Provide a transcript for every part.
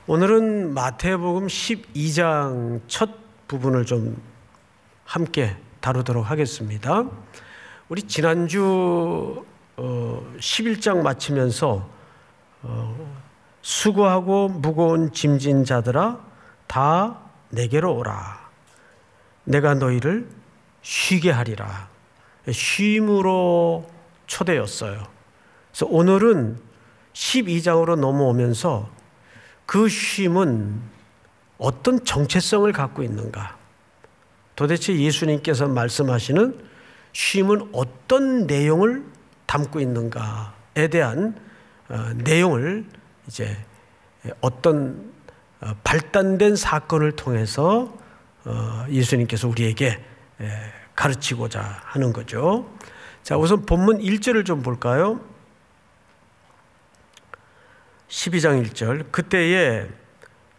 오늘은 마태복음 12장 첫 부분을 좀 함께 다루도록 하겠습니다. 우리 지난주 11장 마치면서 수고하고 무거운 짐진 자들아 다 내게로 오라. 내가 너희를 쉬게 하리라. 쉼으로 초대였어요. 그래서 오늘은 12장으로 넘어오면서 그 쉼은 어떤 정체성을 갖고 있는가? 도대체 예수님께서 말씀하시는 쉼은 어떤 내용을 담고 있는가에 대한 내용을 이제 어떤 발단된 사건을 통해서 예수님께서 우리에게 가르치고자 하는 거죠. 자, 우선 본문 1절을 좀 볼까요? 12장 1절. 그때에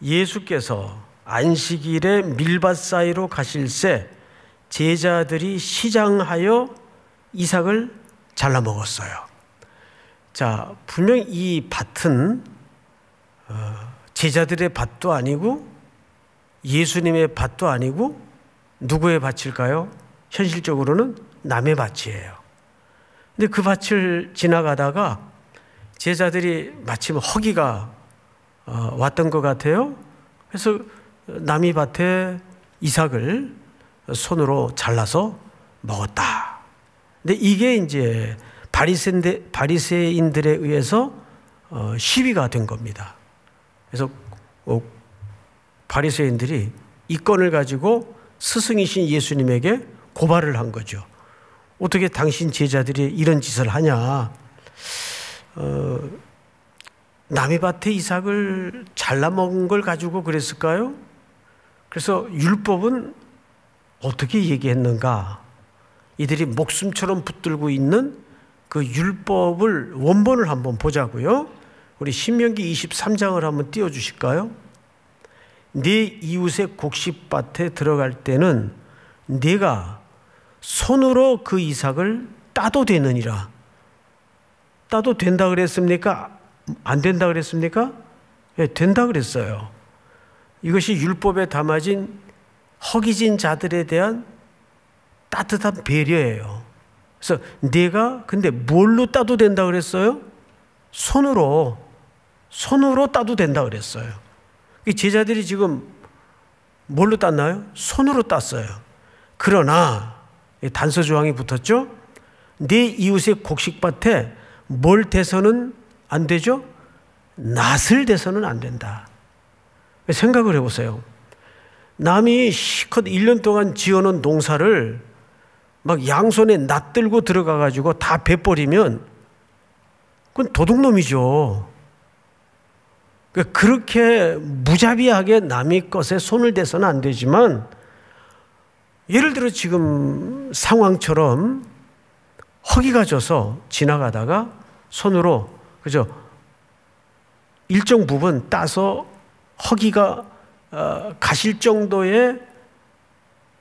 예수께서 안식일에 밀밭 사이로 가실새 제자들이 시장하여 이삭을 잘라 먹었어요. 자, 분명 이 밭은 제자들의 밭도 아니고 예수님의 밭도 아니고 누구의 밭일까요? 현실적으로는 남의 밭이에요. 근데 그 밭을 지나가다가 제자들이 마침 허기가 왔던 것 같아요. 그래서 남의 밭에 이삭을 손으로 잘라서 먹었다. 근데 이게 이제 바리새인들에 의해서 시비가 된 겁니다. 그래서 바리새인들이 이 건을 가지고 스승이신 예수님에게 고발을 한 거죠. 어떻게 당신 제자들이 이런 짓을 하냐? 남의 밭에 이삭을 잘라 먹은 걸 가지고 그랬을까요? 그래서 율법은 어떻게 얘기했는가? 이들이 목숨처럼 붙들고 있는 그 율법을 원본을 한번 보자고요. 우리 신명기 23장을 한번 띄워주실까요? 네 이웃의 곡식밭에 들어갈 때는 네가 손으로 그 이삭을 따도 되느니라. 따도 된다 그랬습니까? 안 된다 그랬습니까? 예, 된다 그랬어요. 이것이 율법에 담아진 허기진 자들에 대한 따뜻한 배려예요. 그래서 네가 근데 뭘로 따도 된다 그랬어요? 손으로 따도 된다 그랬어요. 제자들이 지금 뭘로 땄나요? 손으로 땄어요. 그러나 단서 조항이 붙었죠? 네 이웃의 곡식밭에 뭘 대서는 안 되죠? 낫을 대서는 안 된다. 생각을 해보세요. 남이 시컷 1년 동안 지어놓은 농사를 막 양손에 낫 들고 들어가가지고 다 베버리면 그건 도둑놈이죠. 그렇게 무자비하게 남의 것에 손을 대서는 안 되지만, 예를 들어 지금 상황처럼 허기가 져서 지나가다가 손으로 그죠? 일정 부분 따서 허기가 가실 정도의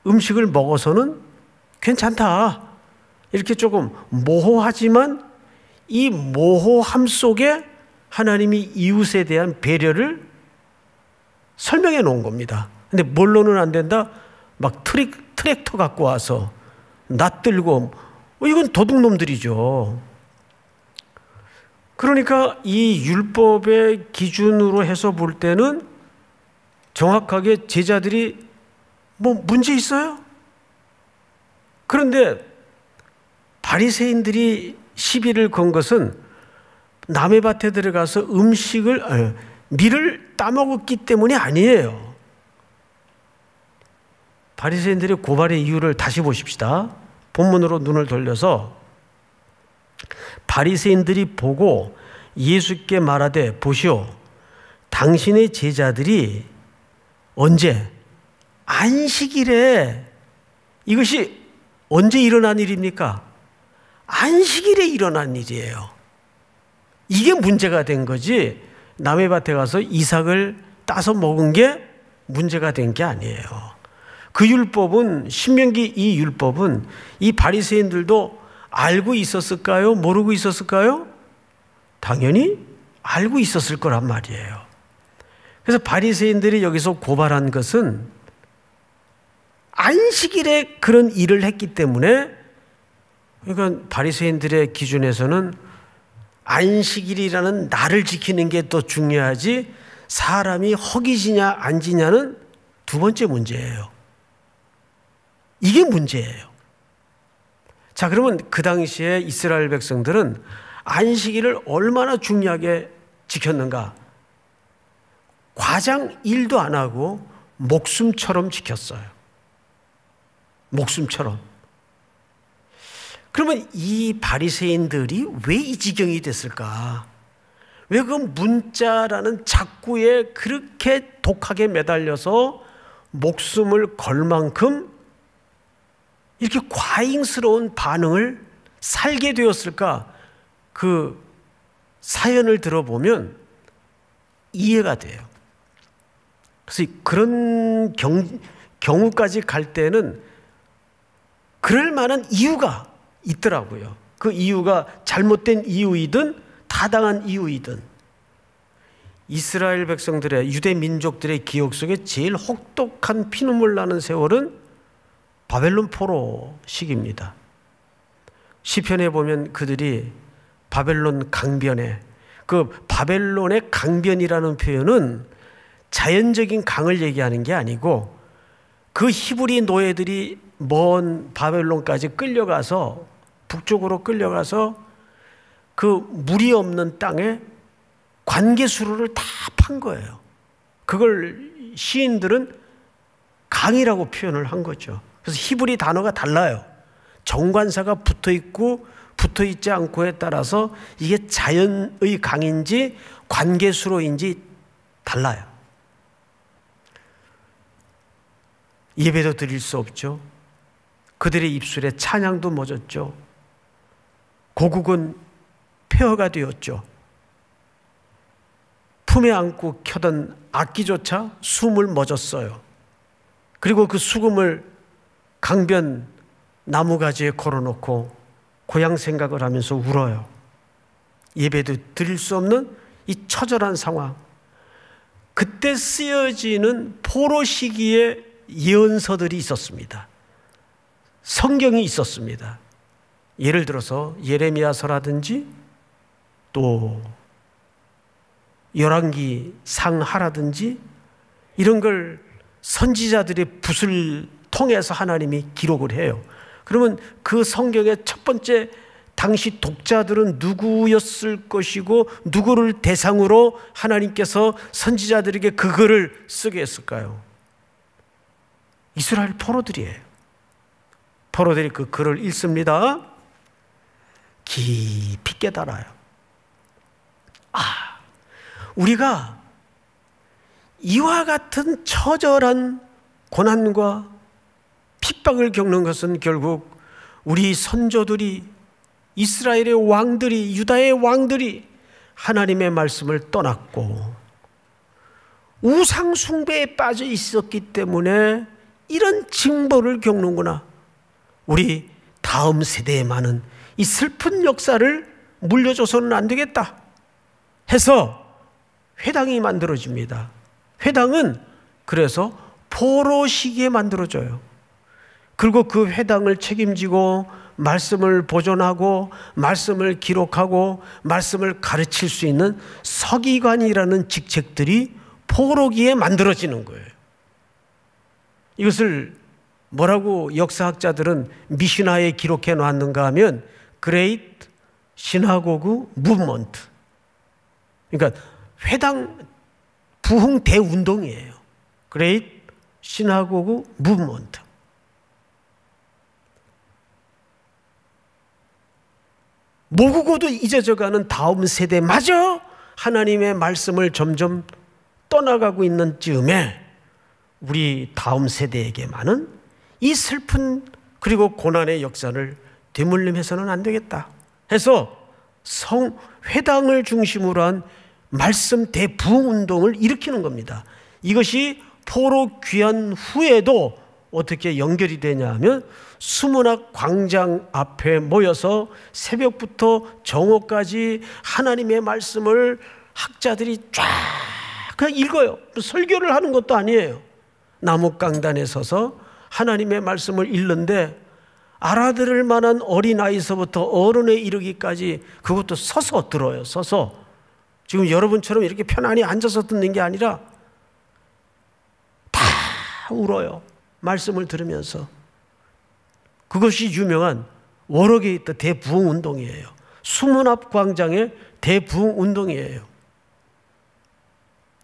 음식을 먹어서는 괜찮다. 이렇게 조금 모호하지만 이 모호함 속에 하나님이 이웃에 대한 배려를 설명해 놓은 겁니다. 근데 뭘로는 안 된다? 막 트랙터 갖고 와서 낫 들고, 이건 도둑놈들이죠. 그러니까 이 율법의 기준으로 해서 볼 때는 정확하게 제자들이 뭐 문제 있어요? 그런데 바리새인들이 시비를 건 것은 남의 밭에 들어가서 밀을 따먹었기 때문이 아니에요. 바리새인들의 고발의 이유를 다시 보십시다. 본문으로 눈을 돌려서 바리새인들이 보고 예수께 말하되 보시오, 당신의 제자들이 언제? 안식일에. 이것이 언제 일어난 일입니까? 안식일에 일어난 일이에요. 이게 문제가 된 거지, 남의 밭에 가서 이삭을 따서 먹은 게 문제가 된 게 아니에요. 그 율법은, 신명기 이 율법은 이 바리새인들도 알고 있었을까요? 모르고 있었을까요? 당연히 알고 있었을 거란 말이에요. 그래서 바리새인들이 여기서 고발한 것은 안식일에 그런 일을 했기 때문에, 그러니까 바리새인들의 기준에서는 안식일이라는 날을 지키는 게 더 중요하지 사람이 허기지냐 안 지냐는 두 번째 문제예요. 이게 문제예요. 자, 그러면 그 당시에 이스라엘 백성들은 안식일을 얼마나 중요하게 지켰는가? 과장 일도 안 하고 목숨처럼 지켰어요. 목숨처럼. 그러면 이 바리새인들이 왜 이 지경이 됐을까? 왜 그 문자라는 작구에 그렇게 독하게 매달려서 목숨을 걸 만큼 이렇게 과잉스러운 반응을 살게 되었을까? 그 사연을 들어보면 이해가 돼요. 그래서 그런 경우까지 갈 때는 그럴 만한 이유가 있더라고요. 그 이유가 잘못된 이유이든 타당한 이유이든, 이스라엘 백성들의, 유대 민족들의 기억 속에 제일 혹독한 피눈물 나는 세월은 바벨론 포로 시기입니다. 시편에 보면 그들이 바벨론 강변에, 그 바벨론의 강변이라는 표현은 자연적인 강을 얘기하는 게 아니고 그 히브리 노예들이 먼 바벨론까지 끌려가서, 북쪽으로 끌려가서 그 물이 없는 땅에 관계수로를 다 판 거예요. 그걸 시인들은 강이라고 표현을 한 거죠. 그래서 히브리 단어가 달라요. 정관사가 붙어 있고 붙어 있지 않고에 따라서 이게 자연의 강인지 관계수로인지 달라요. 예배도 드릴 수 없죠. 그들의 입술에 찬양도 멎었죠. 고국은 폐허가 되었죠. 품에 안고 켜던 악기조차 숨을 멎었어요. 그리고 그 수금을 강변 나무가지에 걸어놓고 고향 생각을 하면서 울어요. 예배도 드릴 수 없는 이 처절한 상황. 그때 쓰여지는 포로 시기의 예언서들이 있었습니다. 성경이 있었습니다. 예를 들어서 예레미야서라든지 또 열왕기 상하라든지 이런 걸 선지자들의 붓을 통해서 하나님이 기록을 해요. 그러면 그 성경의 첫 번째 당시 독자들은 누구였을 것이고 누구를 대상으로 하나님께서 선지자들에게 그 글을 쓰게 했을까요? 이스라엘 포로들이에요. 포로들이 그 글을 읽습니다. 깊이 깨달아요. 우리가 이와 같은 처절한 고난과 핍박을 겪는 것은 결국 우리 선조들이, 이스라엘의 왕들이, 유다의 왕들이 하나님의 말씀을 떠났고 우상 숭배에 빠져 있었기 때문에 이런 징벌을 겪는구나. 우리 다음 세대에 많은 이 슬픈 역사를 물려줘서는 안 되겠다 해서 회당이 만들어집니다. 회당은 그래서 포로 시기에 만들어져요. 그리고 그 회당을 책임지고 말씀을 보존하고 말씀을 기록하고 말씀을 가르칠 수 있는 서기관이라는 직책들이 포로기에 만들어지는 거예요. 이것을 뭐라고 역사학자들은 미시나에 기록해 놨는가 하면 Great Synagogue Movement, 그러니까 회당 부흥 대운동이에요. Great Synagogue Movement. 모국어도 잊어져가는 다음 세대마저 하나님의 말씀을 점점 떠나가고 있는 즈음에 우리 다음 세대에게만은 이 슬픈 그리고 고난의 역사를 되물림해서는 안 되겠다 해서 회당을 중심으로 한 말씀 대부흥운동을 일으키는 겁니다. 이것이 포로 귀환 후에도 어떻게 연결이 되냐 하면 수문학 광장 앞에 모여서 새벽부터 정오까지 하나님의 말씀을 학자들이 쫙 그냥 읽어요. 설교를 하는 것도 아니에요. 나뭇강단에 서서 하나님의 말씀을 읽는데 알아들을 만한 어린아이서부터 어른에 이르기까지 그것도 서서 들어요. 서서. 지금 여러분처럼 이렇게 편안히 앉아서 듣는 게 아니라 다 울어요. 말씀을 들으면서. 그것이 유명한 워럭에 있던 대부흥운동이에요. 수문 앞 광장의 대부흥운동이에요.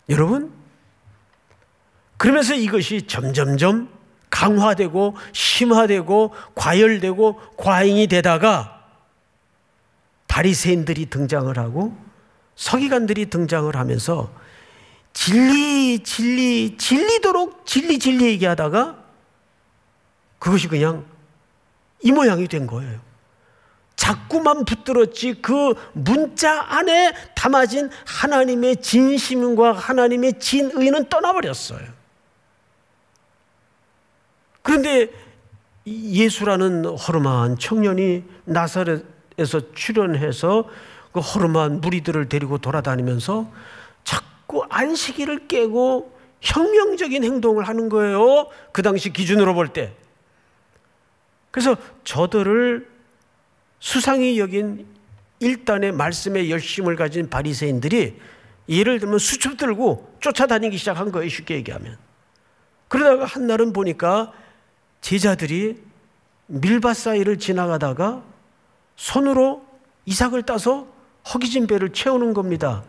여러분, 그러면서 이것이 점점점 강화되고 심화되고 과열되고 과잉이 되다가 바리새인들이 등장을 하고 서기관들이 등장을 하면서 진리도록 진리 얘기하다가 그것이 그냥 이 모양이 된 거예요. 자꾸만 붙들었지 그 문자 안에 담아진 하나님의 진심과 하나님의 진의는 떠나버렸어요. 그런데 예수라는 허름한 청년이 나사렛에서 출현해서 그 허름한 무리들을 데리고 돌아다니면서 자꾸 안식일을 깨고 혁명적인 행동을 하는 거예요. 그 당시 기준으로 볼 때. 그래서 저들을 수상히 여긴 일단의 말씀에 열심을 가진 바리새인들이 예를 들면 수첩 들고 쫓아다니기 시작한 거예요. 쉽게 얘기하면. 그러다가 한날은 보니까 제자들이 밀밭 사이를 지나가다가 손으로 이삭을 따서 허기진 배를 채우는 겁니다.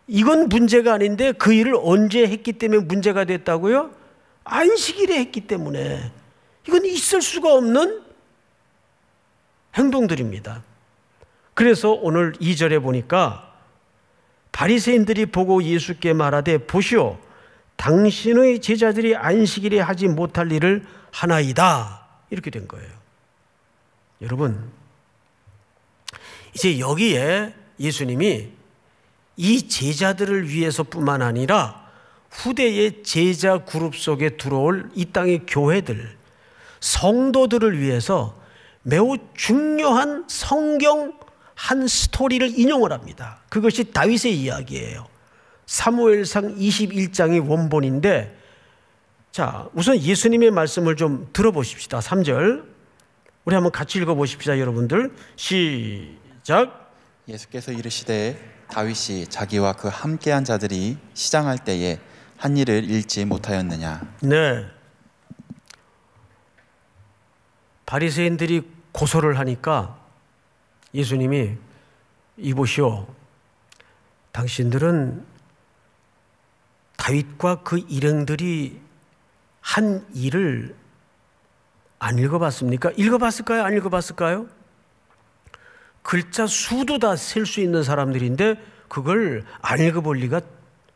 이건 문제가 아닌데 그 일을 언제 했기 때문에 문제가 됐다고요? 안식일에 했기 때문에. 이건 있을 수가 없는 행동들입니다. 그래서 오늘 2절에 보니까 바리새인들이 보고 예수께 말하되 보시오, 당신의 제자들이 안식일에 하지 못할 일을 하나이다. 이렇게 된 거예요. 여러분, 이제 여기에 예수님이 이 제자들을 위해서뿐만 아니라 후대의 제자 그룹 속에 들어올 이 땅의 교회들, 성도들을 위해서 매우 중요한 성경 한 스토리를 인용을 합니다. 그것이 다윗의 이야기예요. 사무엘상 21장이 원본인데, 자, 우선 예수님의 말씀을 좀 들어보십시다. 3절 우리 한번 같이 읽어보십시다. 여러분들 시작. 예수께서 이르시되 다윗이 자기와 그 함께한 자들이 시장할 때에 한 일을 잃지 못하였느냐. 네, 바리새인들이 고소를 하니까 예수님이 이보시오, 당신들은 다윗과 그 일행들이 한 일을 안 읽어봤습니까? 읽어봤을까요? 안 읽어봤을까요? 글자 수도 다 셀 수 있는 사람들인데 그걸 안 읽어볼 리가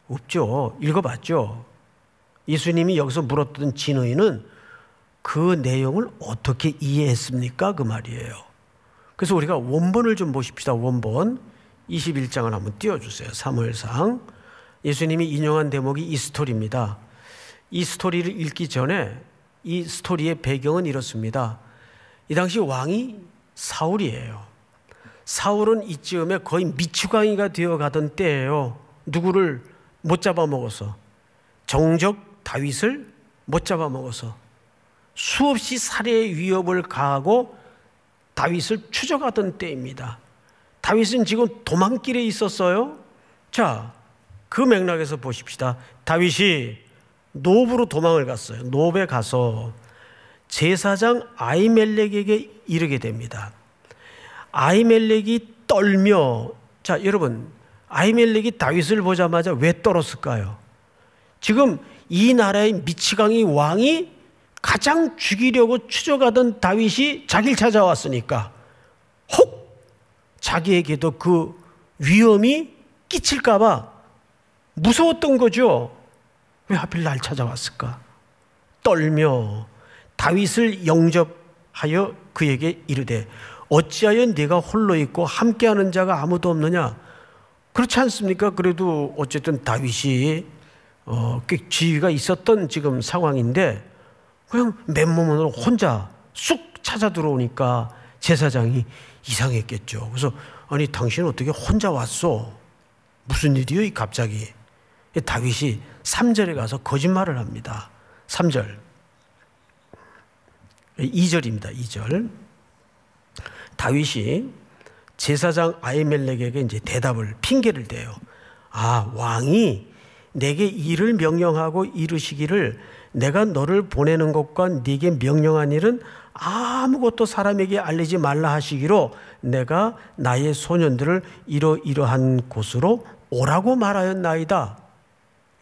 없죠. 읽어봤죠. 예수님이 여기서 물었던 진의는 그 내용을 어떻게 이해했습니까? 그 말이에요. 그래서 우리가 원본을 좀 보십시다. 원본 21장을 한번 띄워주세요. 사무엘상. 예수님이 인용한 대목이 이 스토리입니다. 이 스토리를 읽기 전에 이 스토리의 배경은 이렇습니다. 이 당시 왕이 사울이에요. 사울은 이쯤에 거의 미추광이가 되어가던 때예요. 누구를 못 잡아먹어서, 정적 다윗을 못 잡아먹어서 수없이 살해의 위협을 가하고 다윗을 추적하던 때입니다. 다윗은 지금 도망길에 있었어요. 자, 그 맥락에서 보십시다. 다윗이 노브로 도망을 갔어요. 노브에 가서 제사장 아히멜렉에게 이르게 됩니다. 아히멜렉이 떨며, 자 여러분, 아히멜렉이 다윗을 보자마자 왜 떨었을까요? 지금 이 나라의 미치광이 왕이 가장 죽이려고 추적하던 다윗이 자기를 찾아왔으니까 혹 자기에게도 그 위험이 끼칠까 봐 무서웠던 거죠. 왜 하필 날 찾아왔을까? 떨며 다윗을 영접하여 그에게 이르되 어찌하여 네가 홀로 있고 함께하는 자가 아무도 없느냐? 그렇지 않습니까? 그래도 어쨌든 다윗이 꽤 지위가 있었던 지금 상황인데 그냥 맨몸으로 혼자 쑥 찾아 들어오니까 제사장이 이상했겠죠. 그래서 아니 당신은 어떻게 혼자 왔어? 무슨 일이요? 이 갑자기. 다윗이 3절에 가서 거짓말을 합니다. 3절. 2절입니다. 2절. 다윗이 제사장 아히멜렉에게 이제 대답을, 핑계를 대요. 아, 왕이 내게 일을 명령하고 이르시기를 내가 너를 보내는 것과 네게 명령한 일은 아무것도 사람에게 알리지 말라 하시기로 내가 나의 소년들을 이러이러한 곳으로 오라고 말하였나이다.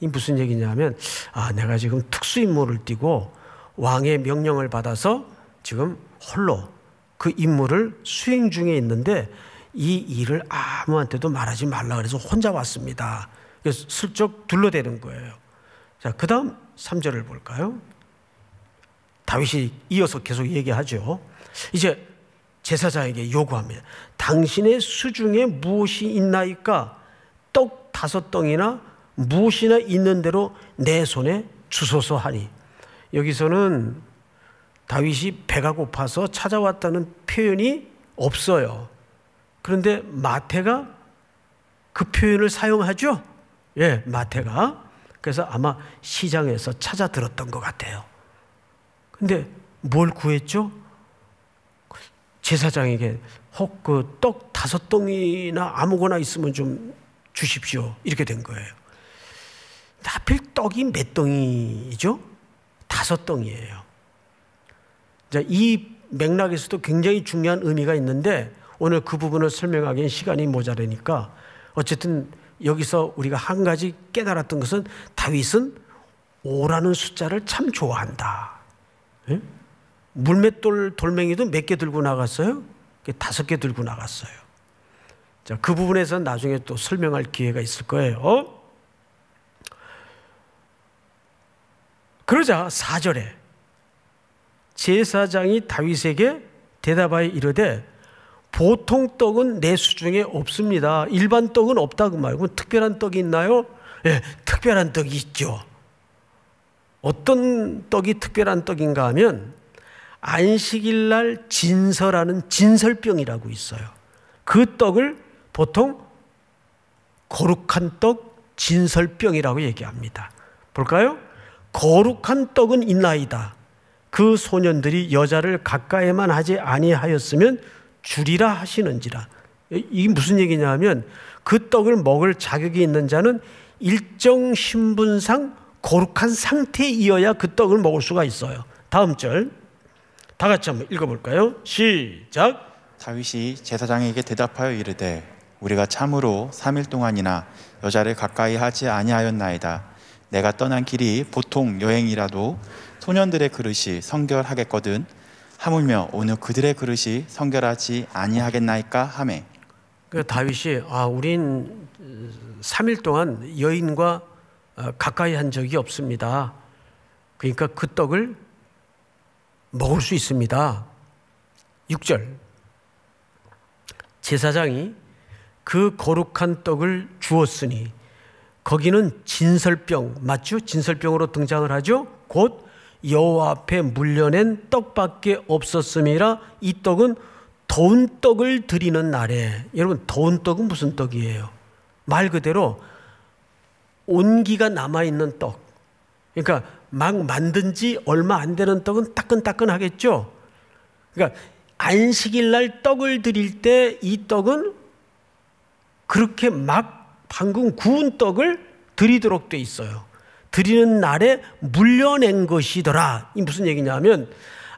이 무슨 얘기냐면, 아, 내가 지금 특수임무를 띠고 왕의 명령을 받아서 지금 홀로 그 임무를 수행 중에 있는데 이 일을 아무한테도 말하지 말라 그래서 혼자 왔습니다. 그래서 슬쩍 둘러대는 거예요. 자, 그 다음 3절을 볼까요? 다윗이 이어서 계속 얘기하죠. 이제 제사장에게 요구합니다. 당신의 수중에 무엇이 있나이까? 떡 5덩이나 무엇이나 있는 대로 내 손에 주소서 하니. 여기서는 다윗이 배가 고파서 찾아왔다는 표현이 없어요. 그런데 마태가 그 표현을 사용하죠. 예, 마태가. 그래서 아마 시장에서 찾아 들었던 것 같아요. 근데 뭘 구했죠? 제사장에게 혹 그 떡 5덩이나 아무거나 있으면 좀 주십시오. 이렇게 된 거예요. 하필 떡이 몇 덩이죠? 5덩이예요. 자, 이 맥락에서도 굉장히 중요한 의미가 있는데 오늘 그 부분을 설명하기엔 시간이 모자라니까 어쨌든 여기서 우리가 한 가지 깨달았던 것은 다윗은 5라는 숫자를 참 좋아한다. 예? 물맷돌 돌멩이도 몇 개 들고 나갔어요? 5개 들고 나갔어요. 자, 그 부분에서 나중에 또 설명할 기회가 있을 거예요. 그러자 4절에 제사장이 다윗에게 대답하여 이르되 보통 떡은 내 수중에 없습니다. 일반 떡은 없다 그 말고 특별한 떡이 있나요? 예, 특별한 떡이 있죠. 어떤 떡이 특별한 떡인가 하면 안식일 날 진설하는 진설병이라고 있어요. 그 떡을 보통 거룩한 떡 진설병이라고 얘기합니다. 볼까요? 거룩한 떡은 있나이다. 그 소년들이 여자를 가까이만 하지 아니하였으면 주리라 하시는지라. 이게 무슨 얘기냐 하면 그 떡을 먹을 자격이 있는 자는 일정 신분상 거룩한 상태이어야 그 떡을 먹을 수가 있어요. 다음 절 다 같이 한번 읽어볼까요? 시작. 다윗이 제사장에게 대답하여 이르되 우리가 참으로 3일 동안이나 여자를 가까이 하지 아니하였나이다. 내가 떠난 길이 보통 여행이라도 소년들의 그릇이 성결하겠거든 하물며 오늘 그들의 그릇이 성결하지 아니하겠나이까 하매. 그 다윗이 우린 3일 동안 여인과 가까이 한 적이 없습니다. 그러니까 그 떡을 먹을 수 있습니다. 6절 제사장이 그 거룩한 떡을 주었으니 거기는 진설병 맞죠? 진설병으로 등장을 하죠. 곧 여호와 앞에 물려낸 떡밖에 없었음이라 이 떡은 더운 떡을 드리는 날에. 여러분 더운 떡은 무슨 떡이에요? 말 그대로 온기가 남아있는 떡. 그러니까 막 만든 지 얼마 안 되는 떡은 따끈따끈하겠죠. 그러니까 안식일 날 떡을 드릴 때 이 떡은 그렇게 막 방금 구운 떡을 드리도록 돼 있어요. 드리는 날에 물려낸 것이더라. 이 무슨 얘기냐면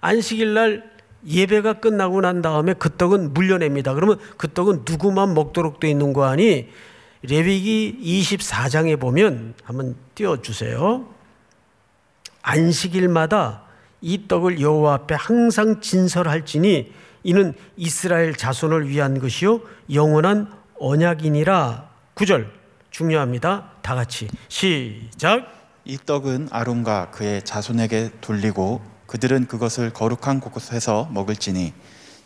안식일 날 예배가 끝나고 난 다음에 그 떡은 물려냅니다. 그러면 그 떡은 누구만 먹도록 돼 있는 거 아니? 레위기 24장에 보면 한번 띄워주세요. 안식일마다 이 떡을 여호와 앞에 항상 진설할지니 이는 이스라엘 자손을 위한 것이요 영원한 언약이니라. 9절 중요합니다. 다 같이 시작. 이 떡은 아론과 그의 자손에게 돌리고 그들은 그것을 거룩한 곳에서 먹을지니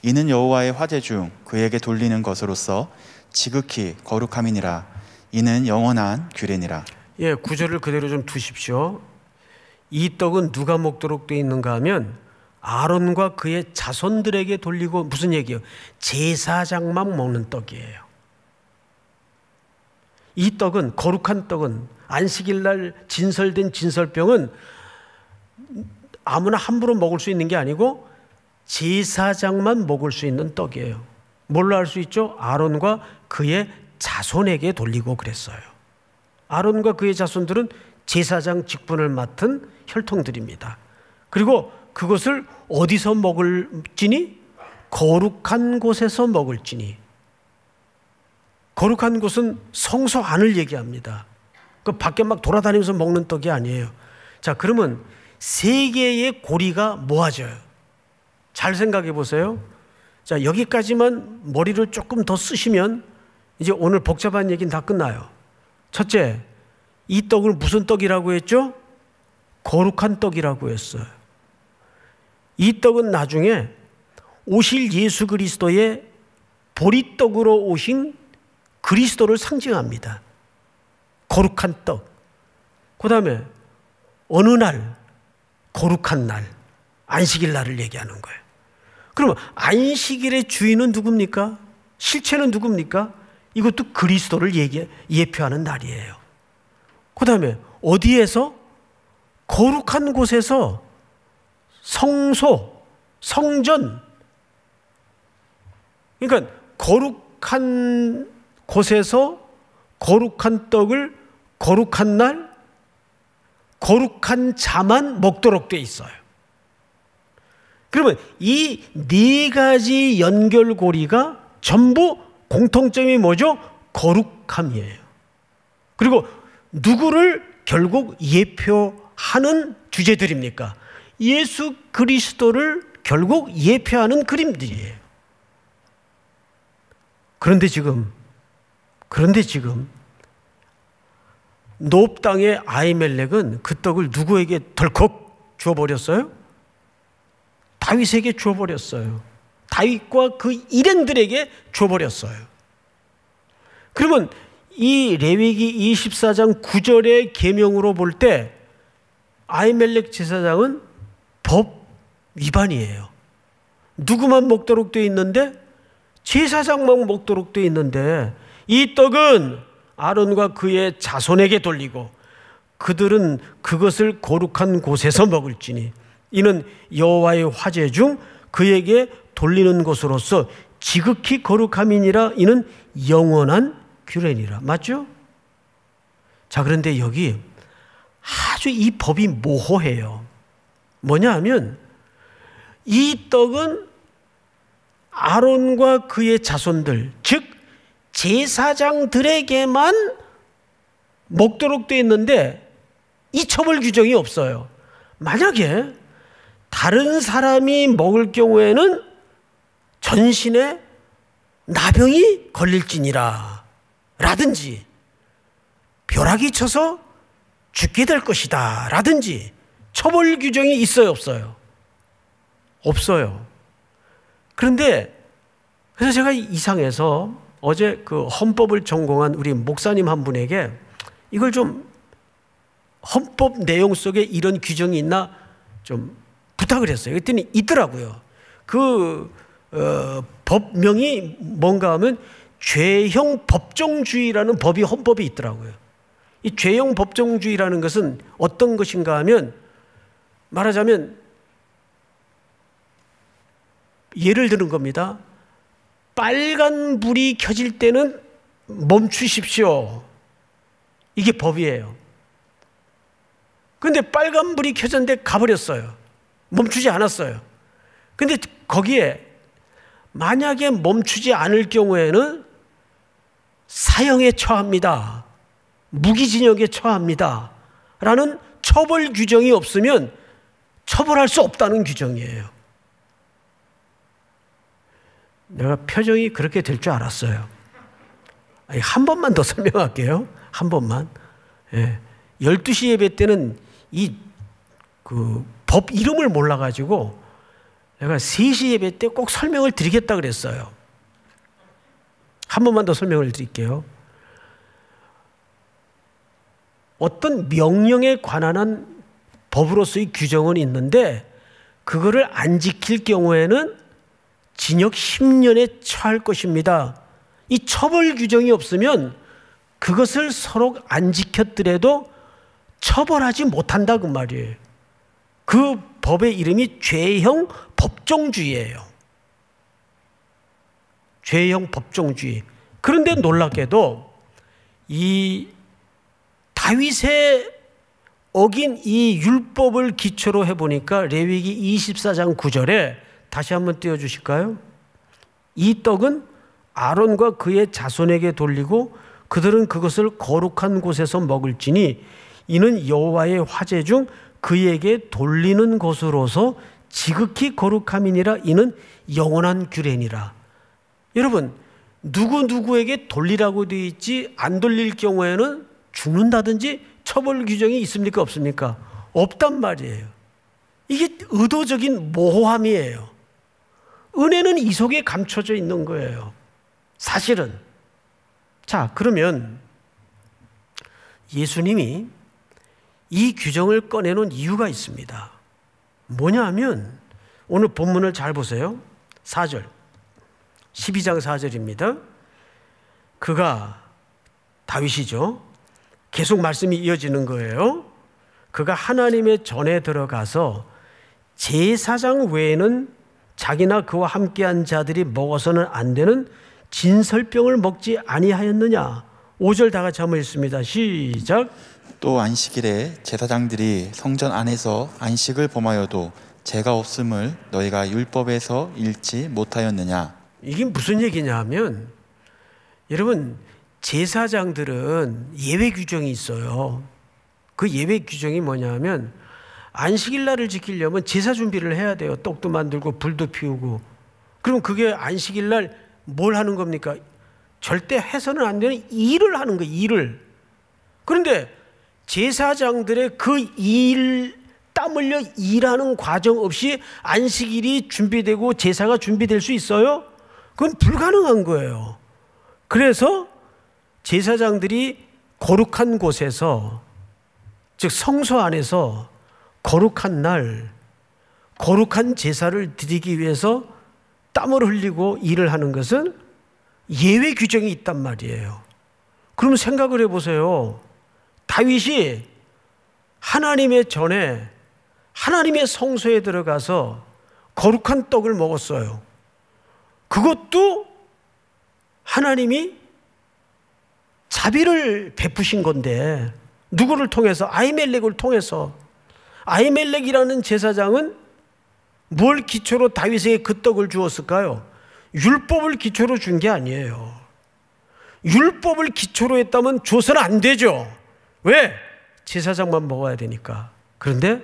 이는 여호와의 화제 중 그에게 돌리는 것으로서 지극히 거룩함이니라. 이는 영원한 규례니라. 예, 9절을 그대로 좀 두십시오. 이 떡은 누가 먹도록 되어 있는가 하면 아론과 그의 자손들에게 돌리고 무슨 얘기예요? 제사장만 먹는 떡이에요. 이 떡은, 거룩한 떡은, 안식일날 진설된 진설병은 아무나 함부로 먹을 수 있는 게 아니고 제사장만 먹을 수 있는 떡이에요. 뭘로 알 수 있죠? 아론과 그의 자손에게 돌리고 그랬어요. 아론과 그의 자손들은 제사장 직분을 맡은 혈통들입니다. 그리고 그것을 어디서 먹을지니? 거룩한 곳에서 먹을지니. 거룩한 곳은 성소 안을 얘기합니다. 그 밖에 막 돌아다니면서 먹는 떡이 아니에요. 자, 그러면 세 개의 고리가 모아져요. 잘 생각해 보세요. 자, 여기까지만 머리를 조금 더 쓰시면 이제 오늘 복잡한 얘기는 다 끝나요. 첫째, 이 떡을 무슨 떡이라고 했죠? 거룩한 떡이라고 했어요. 이 떡은 나중에 오실 예수 그리스도의 보리떡으로 오신 그리스도를 상징합니다. 거룩한 떡. 그 다음에 어느 날, 거룩한 날, 안식일 날을 얘기하는 거예요. 그러면 안식일의 주인은 누굽니까? 실체는 누굽니까? 이것도 그리스도를 예표하는 날이에요. 그 다음에 어디에서? 거룩한 곳에서 성소, 성전. 그러니까 거룩한 곳에서 거룩한 떡을 거룩한 날, 거룩한 자만 먹도록 돼 있어요. 그러면 이 네 가지 연결고리가 전부 공통점이 뭐죠? 거룩함이에요. 그리고 누구를 결국 예표하는 주제들입니까? 예수 그리스도를 결국 예표하는 그림들이에요. 그런데 지금 노업 땅의 아히멜렉은 그 떡을 누구에게 덜컥 주어버렸어요? 다윗에게 주어버렸어요. 다윗과 그 일행들에게 줘버렸어요. 그러면 이 레위기 24장 9절의 계명으로 볼 때 아히멜렉 제사장은 법 위반이에요. 누구만 먹도록 되어 있는데? 제사장만 먹도록 되어 있는데 이 떡은 아론과 그의 자손에게 돌리고 그들은 그것을 거룩한 곳에서 먹을지니 이는 여호와의 화제 중 그에게 돌리는 것으로서 지극히 거룩함이니라. 이는 영원한 규례니라. 맞죠? 자, 그런데 여기 아주 이 법이 모호해요. 뭐냐 하면 이 떡은 아론과 그의 자손들, 즉 제사장들에게만 먹도록 되어 있는데 이 처벌 규정이 없어요. 만약에 다른 사람이 먹을 경우에는 전신에 나병이 걸릴지니라 라든지 벼락이 쳐서 죽게 될 것이다 라든지 처벌 규정이 있어요, 없어요? 없어요. 그런데 그래서 제가 이상해서 어제 그 헌법을 전공한 우리 목사님 한 분에게 이걸 좀 헌법 내용 속에 이런 규정이 있나 좀 부탁을 했어요. 그랬더니 있더라고요. 법명이 뭔가 하면 죄형 법정주의라는 법이 헌법에 있더라고요. 이 죄형 법정주의라는 것은 어떤 것인가 하면 말하자면 예를 드는 겁니다. 빨간 불이 켜질 때는 멈추십시오. 이게 법이에요. 그런데 빨간 불이 켜졌는데 가버렸어요. 멈추지 않았어요. 그런데 거기에 만약에 멈추지 않을 경우에는 사형에 처합니다. 무기징역에 처합니다. 라는 처벌 규정이 없으면 처벌할 수 없다는 규정이에요. 내가 표정이 그렇게 될 줄 알았어요. 한 번만 더 설명할게요. 한 번만. 12시 예배 때는 법 이름을 몰라가지고 내가 3시 예배 때 꼭 설명을 드리겠다 그랬어요. 한 번만 더 설명을 드릴게요. 어떤 명령에 관한 법으로서의 규정은 있는데 그거를 안 지킬 경우에는 징역 10년에 처할 것입니다. 이 처벌 규정이 없으면 그것을 서로 안 지켰더라도 처벌하지 못한다 그 말이에요. 그 법의 이름이 죄형 법정주의예요. 죄형 법정주의. 그런데 놀랍게도 이 다윗의 어긴 이 율법을 기초로 해보니까 레위기 24장 9절에 다시 한번 띄워주실까요? 이 떡은 아론과 그의 자손에게 돌리고 그들은 그것을 거룩한 곳에서 먹을지니 이는 여호와의 화제 중 그에게 돌리는 것으로서 지극히 거룩함이니라. 이는 영원한 규례니라. 여러분, 누구에게 돌리라고 되어 있지 안 돌릴 경우에는 죽는다든지 처벌 규정이 있습니까? 없습니까? 없단 말이에요. 이게 의도적인 모호함이에요. 은혜는 이 속에 감춰져 있는 거예요. 사실은. 자, 그러면 예수님이 이 규정을 꺼내놓은 이유가 있습니다. 뭐냐 하면 오늘 본문을 잘 보세요. 4절. 12장 4절입니다. 그가 다윗이죠. 계속 말씀이 이어지는 거예요. 그가 하나님의 전에 들어가서 제사장 외에는 자기나 그와 함께한 자들이 먹어서는 안 되는 진설병을 먹지 아니하였느냐. 5절 다 같이 한번 읽습니다. 시작. 또 안식일에 제사장들이 성전 안에서 안식을 범하여도 죄가 없음을 너희가 율법에서 읽지 못하였느냐. 이게 무슨 얘기냐 하면 여러분, 제사장들은 예외 규정이 있어요. 그 예외 규정이 뭐냐 하면 안식일 날을 지키려면 제사 준비를 해야 돼요. 떡도 만들고 불도 피우고. 그럼 그게 안식일 날 뭘 하는 겁니까? 절대 해서는 안 되는 일을 하는 거예요. 일을. 그런데 제사장들의 그 일, 땀 흘려 일하는 과정 없이 안식일이 준비되고 제사가 준비될 수 있어요? 그건 불가능한 거예요. 그래서 제사장들이 거룩한 곳에서, 즉 성소 안에서 거룩한 날, 거룩한 제사를 드리기 위해서 땀을 흘리고 일을 하는 것은 예외 규정이 있단 말이에요. 그럼 생각을 해보세요. 다윗이 하나님의 전에 하나님의 성소에 들어가서 거룩한 떡을 먹었어요. 그것도 하나님이 자비를 베푸신 건데 누구를 통해서? 아히멜렉을 통해서. 아히멜렉이라는 제사장은 뭘 기초로 다윗에게 그 떡을 주었을까요? 율법을 기초로 준 게 아니에요. 율법을 기초로 했다면 줘서는 안 되죠. 왜? 제사장만 먹어야 되니까. 그런데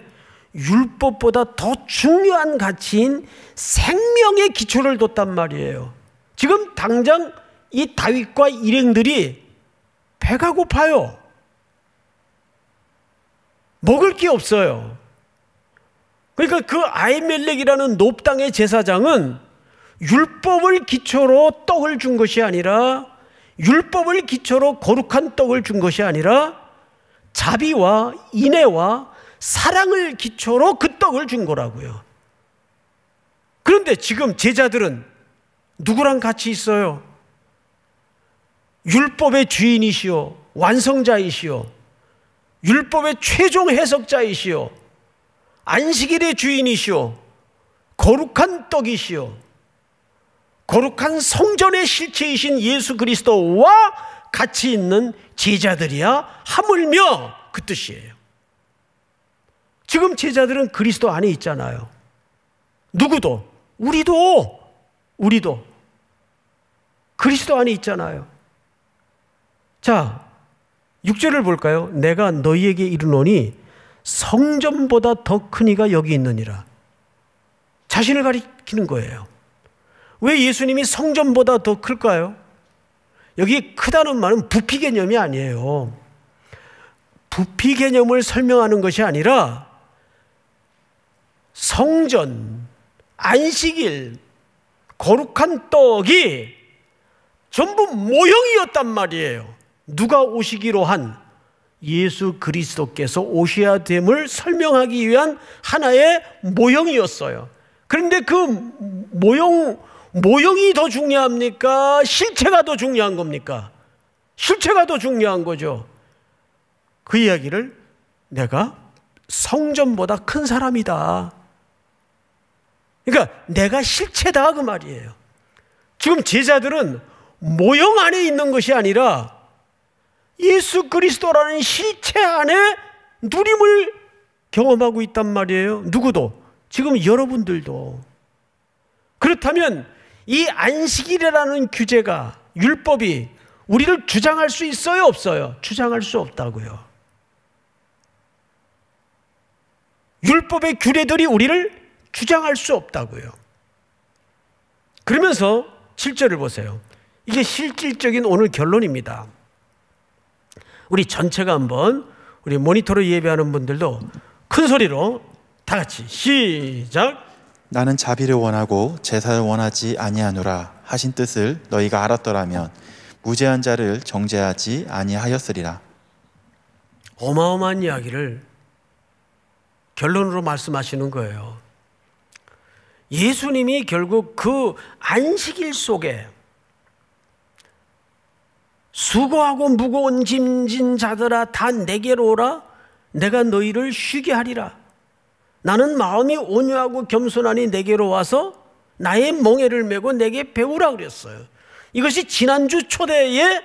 율법보다 더 중요한 가치인 생명의 기초를 뒀단 말이에요. 지금 당장 이 다윗과 일행들이 배가 고파요. 먹을 게 없어요. 그러니까 그 아히멜렉이라는 놉당의 제사장은 율법을 기초로 떡을 준 것이 아니라, 율법을 기초로 거룩한 떡을 준 것이 아니라 자비와 인애와 사랑을 기초로 그 떡을 준 거라고요. 그런데 지금 제자들은 누구랑 같이 있어요? 율법의 주인이시오, 완성자이시오, 율법의 최종 해석자이시오, 안식일의 주인이시오, 거룩한 떡이시오, 거룩한 성전의 실체이신 예수 그리스도와 같이 있는 제자들이야 하물며 그 뜻이에요. 지금 제자들은 그리스도 안에 있잖아요. 누구도, 우리도 그리스도 안에 있잖아요. 자, 6절을 볼까요? 내가 너희에게 이르노니 성전보다 더 큰 이가 여기 있느니라. 자신을 가리키는 거예요. 왜 예수님이 성전보다 더 클까요? 여기 크다는 말은 부피 개념이 아니에요. 부피 개념을 설명하는 것이 아니라 성전, 안식일, 거룩한 떡이 전부 모형이었단 말이에요. 누가 오시기로 한 예수 그리스도께서 오셔야 됨을 설명하기 위한 하나의 모형이었어요. 그런데 그 모형이 더 중요합니까? 실체가 더 중요한 겁니까? 실체가 더 중요한 거죠. 그 이야기를 내가 성전보다 큰 사람이다. 그러니까 내가 실체다 그 말이에요. 지금 제자들은 모형 안에 있는 것이 아니라 예수 그리스도라는 실체 안에 누림을 경험하고 있단 말이에요. 누구도, 지금 여러분들도. 그렇다면 이 안식일이라는 규제가, 율법이 우리를 주장할 수 있어요, 없어요? 주장할 수 없다고요. 율법의 규례들이 우리를 주장할 수 없다고요. 그러면서 7절을 보세요. 이게 실질적인 오늘 결론입니다. 우리 전체가 한번, 우리 모니터로 예배하는 분들도 큰 소리로 다 같이 시작. 나는 자비를 원하고 제사를 원하지 아니하노라 하신 뜻을 너희가 알았더라면 무죄한 자를 정죄하지 아니하였으리라. 어마어마한 이야기를 결론으로 말씀하시는 거예요. 예수님이 결국 그 안식일 속에 수고하고 무거운 짐진 자들아 다 내게로 오라. 내가 너희를 쉬게 하리라. 나는 마음이 온유하고 겸손하니 내게로 와서 나의 멍에를 메고 내게 배우라 그랬어요. 이것이 지난주 초대의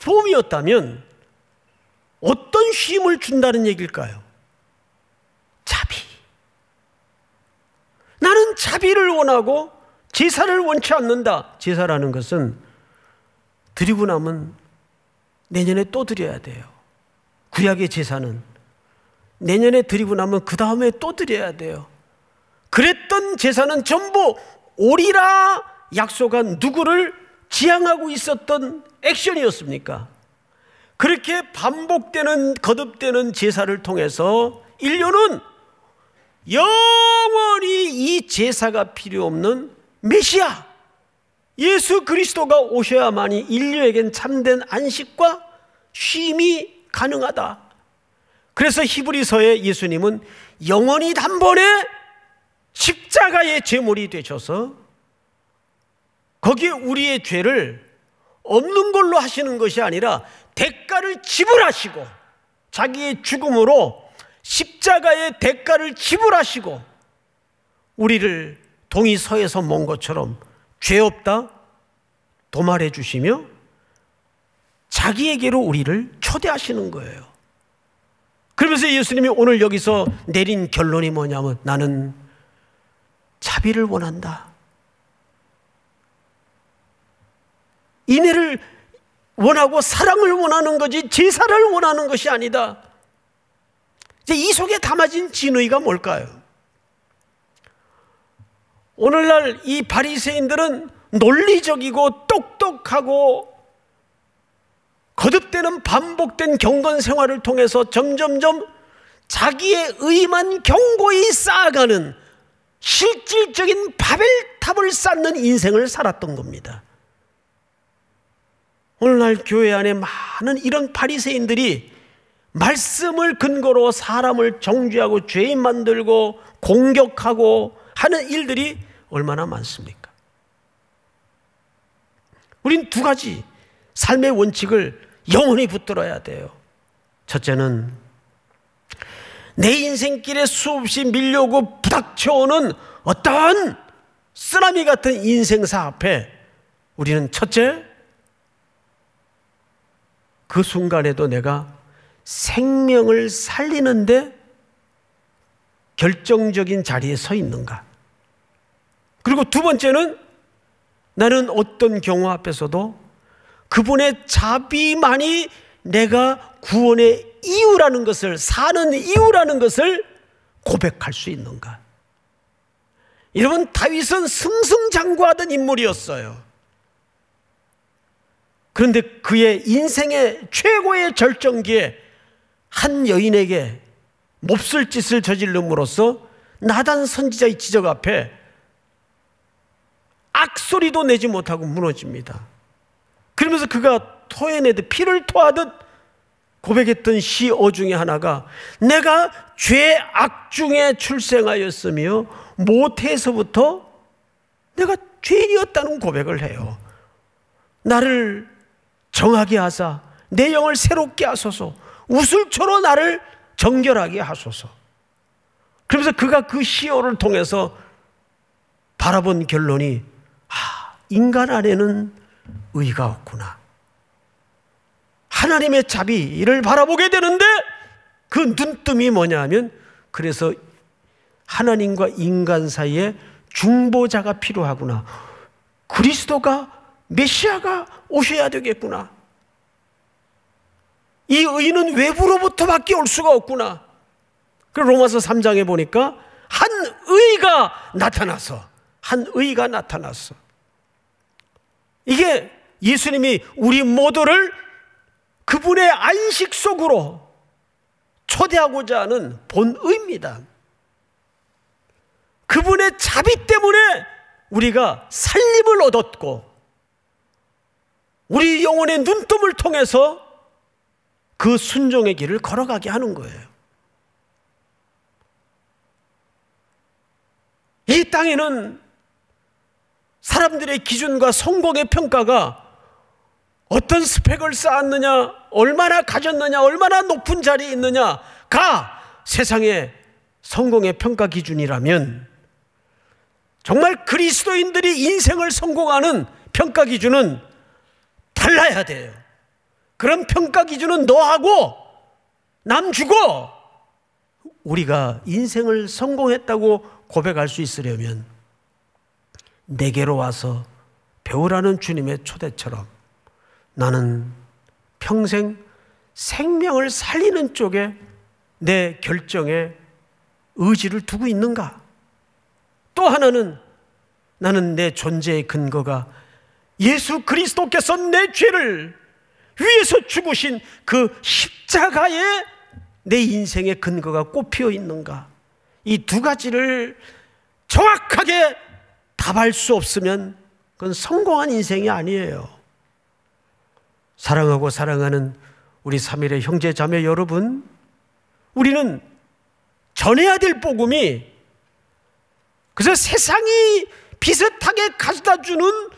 폼이었다면 어떤 쉼을 준다는 얘기일까요? 자비. 나는 자비를 원하고 제사를 원치 않는다. 제사라는 것은 드리고 나면 내년에 또 드려야 돼요. 구약의 제사는 내년에 드리고 나면 그 다음에 또 드려야 돼요. 그랬던 제사는 전부 오리라 약속한 누구를 지향하고 있었던 액션이었습니까? 그렇게 반복되는, 거듭되는 제사를 통해서 인류는 영원히 이 제사가 필요 없는 메시아 예수 그리스도가 오셔야만이 인류에겐 참된 안식과 쉼이 가능하다. 그래서 히브리서에 예수님은 영원히 단번에 십자가의 제물이 되셔서 거기에 우리의 죄를 없는 걸로 하시는 것이 아니라 대가를 지불하시고 자기의 죽음으로 십자가의 대가를 지불하시고 우리를 동이 서에서 먼 것처럼 죄 없다 도말해 주시며 자기에게로 우리를 초대하시는 거예요. 그러면서 예수님이 오늘 여기서 내린 결론이 뭐냐면 나는 자비를 원한다. 인애를 원하고 사랑을 원하는 거지 제사를 원하는 것이 아니다. 이제 이 속에 담아진 진의가 뭘까요? 오늘날 이 바리새인들은 논리적이고 똑똑하고 거듭되는 반복된 경건 생활을 통해서 점점점 자기의 의만 견고히 쌓아가는 실질적인 바벨탑을 쌓는 인생을 살았던 겁니다. 오늘날 교회 안에 많은 이런 바리새인들이 말씀을 근거로 사람을 정죄하고 죄인 만들고 공격하고 하는 일들이 얼마나 많습니까? 우린 두 가지 삶의 원칙을 영원히 붙들어야 돼요. 첫째는 내 인생길에 수없이 밀려오고 부닥쳐오는 어떠한 쓰나미 같은 인생사 앞에 우리는 첫째, 그 순간에도 내가 생명을 살리는데 결정적인 자리에 서 있는가. 그리고 두 번째는 나는 어떤 경우 앞에서도 그분의 자비만이 내가 구원의 이유라는 것을, 사는 이유라는 것을 고백할 수 있는가. 여러분, 다윗은 승승장구하던 인물이었어요. 그런데 그의 인생의 최고의 절정기에 한 여인에게 몹쓸 짓을 저지름으로써 나단 선지자의 지적 앞에 악소리도 내지 못하고 무너집니다. 그러면서 그가 토해내듯 피를 토하듯 고백했던 시어 중에 하나가 내가 죄악 중에 출생하였으며 모태에서부터 내가 죄인이었다는 고백을 해요. 나를 정하게 하사 내 영을 새롭게 하소서. 우슬초로 나를 정결하게 하소서. 그러면서 그가 그 시호를 통해서 바라본 결론이 인간 안에는 의가 없구나. 하나님의 자비를 바라보게 되는데 그 눈뜸이 뭐냐 하면, 그래서 하나님과 인간 사이에 중보자가 필요하구나. 그리스도가, 메시아가 오셔야 되겠구나. 이 의는 외부로부터밖에 올 수가 없구나. 그리고 로마서 3장에 보니까 한 의가 나타났어. 이게 예수님이 우리 모두를 그분의 안식 속으로 초대하고자 하는 본의입니다. 그분의 자비 때문에 우리가 살림을 얻었고, 우리 영혼의 눈뜸을 통해서 그 순종의 길을 걸어가게 하는 거예요. 이 땅에는 사람들의 기준과 성공의 평가가 어떤 스펙을 쌓았느냐, 얼마나 가졌느냐, 얼마나 높은 자리에 있느냐가 세상의 성공의 평가 기준이라면, 정말 그리스도인들이 인생을 성공하는 평가 기준은 달라야 돼요. 그런 평가 기준은 너하고 남 주고 우리가 인생을 성공했다고 고백할 수 있으려면 내게로 와서 배우라는 주님의 초대처럼 나는 평생 생명을 살리는 쪽에 내 결정에 의지를 두고 있는가? 또 하나는 나는 내 존재의 근거가 예수 그리스도께서 내 죄를 위해서 죽으신 그 십자가에 내 인생의 근거가 꼽혀 있는가? 이 두 가지를 정확하게 답할 수 없으면 그건 성공한 인생이 아니에요. 사랑하고 사랑하는 우리 3일의 형제 자매 여러분, 우리는 전해야 될 복음이 그래서 세상이 비슷하게 가져다주는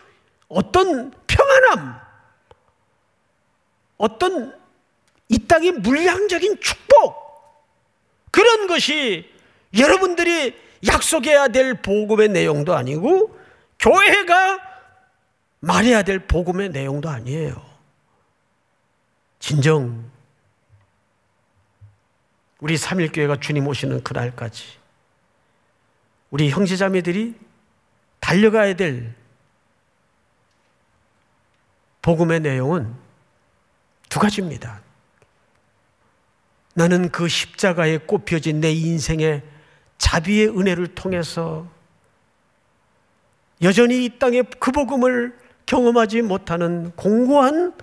어떤 평안함, 어떤 이 땅의 물량적인 축복, 그런 것이 여러분들이 약속해야 될 복음의 내용도 아니고 교회가 말해야 될 복음의 내용도 아니에요. 진정 우리 3.1교회가 주님 오시는 그날까지 우리 형제자매들이 달려가야 될 복음의 내용은 두 가지입니다. 나는 그 십자가에 꼽혀진 내 인생의 자비의 은혜를 통해서 여전히 이 땅에 그 복음을 경험하지 못하는 공고한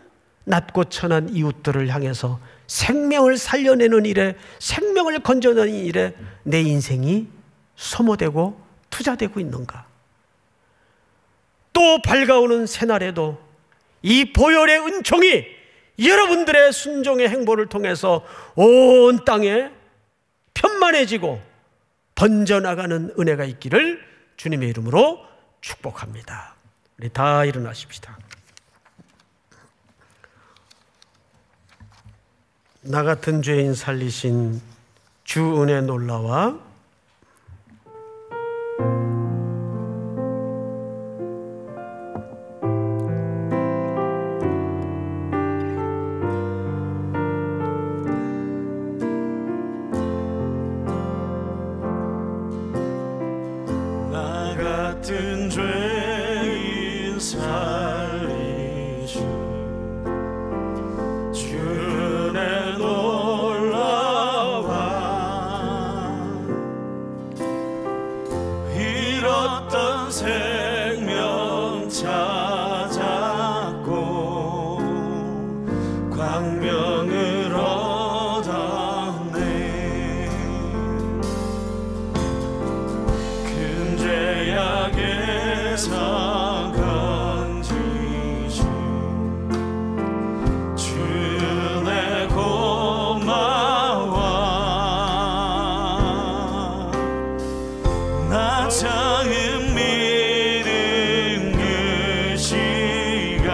낮고 천한 이웃들을 향해서 생명을 살려내는 일에, 생명을 건져내는 일에 내 인생이 소모되고 투자되고 있는가? 또 밝아오는 새날에도 이 보혈의 은총이 여러분들의 순종의 행보를 통해서 온 땅에 편만해지고 번져나가는 은혜가 있기를 주님의 이름으로 축복합니다. 우리 다 일어나십시다. 나 같은 죄인 살리신 주 은혜 놀라와 같은 죄인 살리신 주의 놀라와 잃었던 생명 찾았고 광명을 얻었네. 큰 죄악에서 건지신 주의 고마워. 나 처음 믿은 그 시간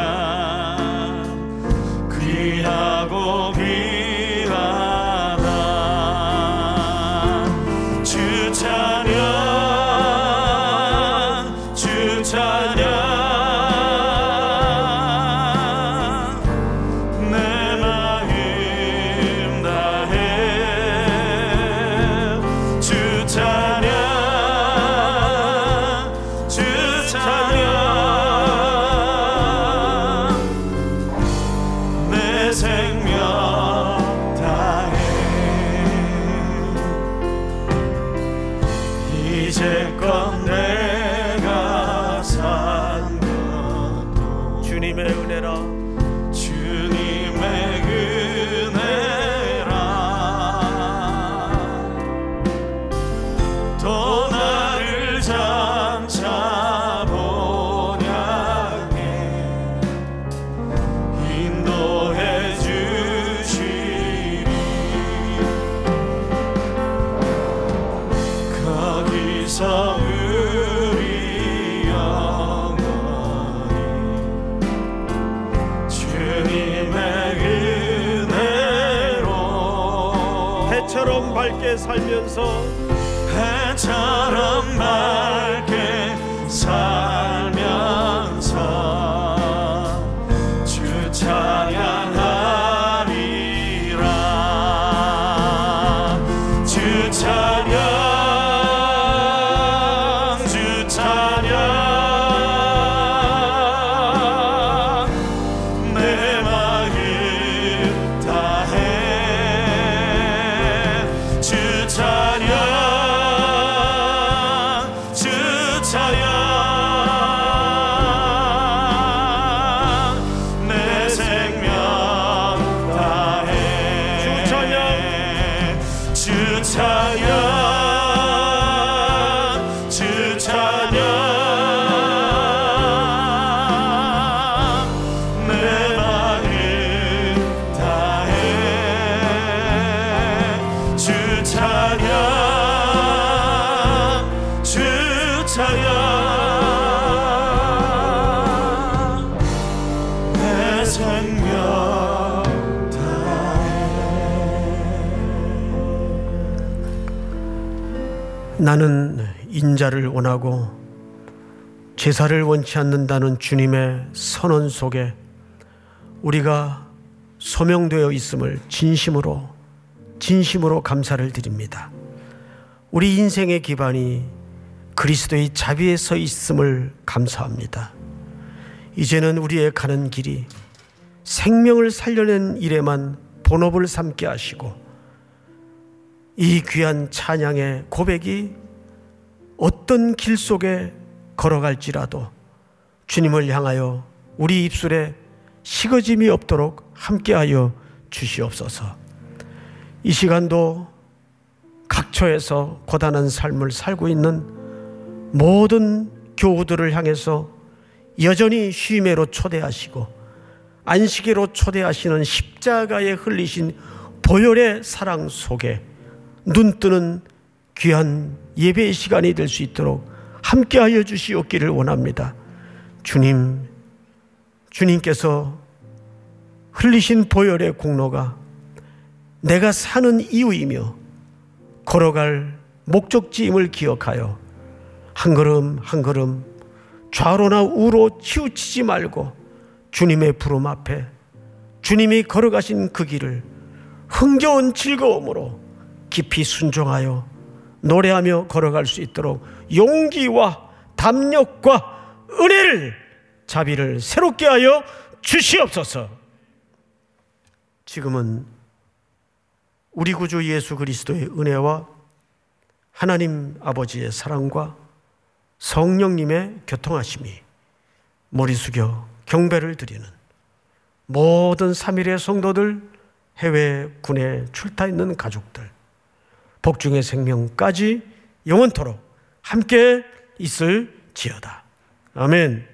해처럼 밝게 살면서 해처럼 밝게 살면서 주 찬양하리라. 주 찬양 주 찬양 내 마음 다해. 주 찬양 주 찬양 내 생명 다해. 주 찬양 주 찬양 주 찬양 내 마음 다해. 주 찬양 주 찬양 내 생명 나는 인자를 원하고 제사를 원치 않는다는 주님의 선언 속에 우리가 소명되어 있음을 진심으로 감사를 드립니다. 우리 인생의 기반이 그리스도의 자비에 서 있음을 감사합니다. 이제는 우리의 가는 길이 생명을 살려낸 일에만 본업을 삼게 하시고 이 귀한 찬양의 고백이 어떤 길 속에 걸어갈지라도 주님을 향하여 우리 입술에 식어짐이 없도록 함께하여 주시옵소서. 이 시간도 각처에서 고단한 삶을 살고 있는 모든 교우들을 향해서 여전히 쉼에로 초대하시고 안식일로 초대하시는 십자가에 흘리신 보혈의 사랑 속에 눈뜨는 귀한 예배의 시간이 될 수 있도록 함께하여 주시옵기를 원합니다. 주님께서 흘리신 보혈의 공로가 내가 사는 이유이며 걸어갈 목적지임을 기억하여 한 걸음 한 걸음 좌로나 우로 치우치지 말고 주님의 부름 앞에 주님이 걸어가신 그 길을 흥겨운 즐거움으로 깊이 순종하여 노래하며 걸어갈 수 있도록 용기와 담력과 은혜를 자비를 새롭게 하여 주시옵소서. 지금은 우리 구주 예수 그리스도의 은혜와 하나님 아버지의 사랑과 성령님의 교통하심이 머리 숙여 경배를 드리는 모든 3일의 성도들, 해외 군에 출타 있는 가족들, 복중의 생명까지 영원토록 함께 있을지어다. 아멘.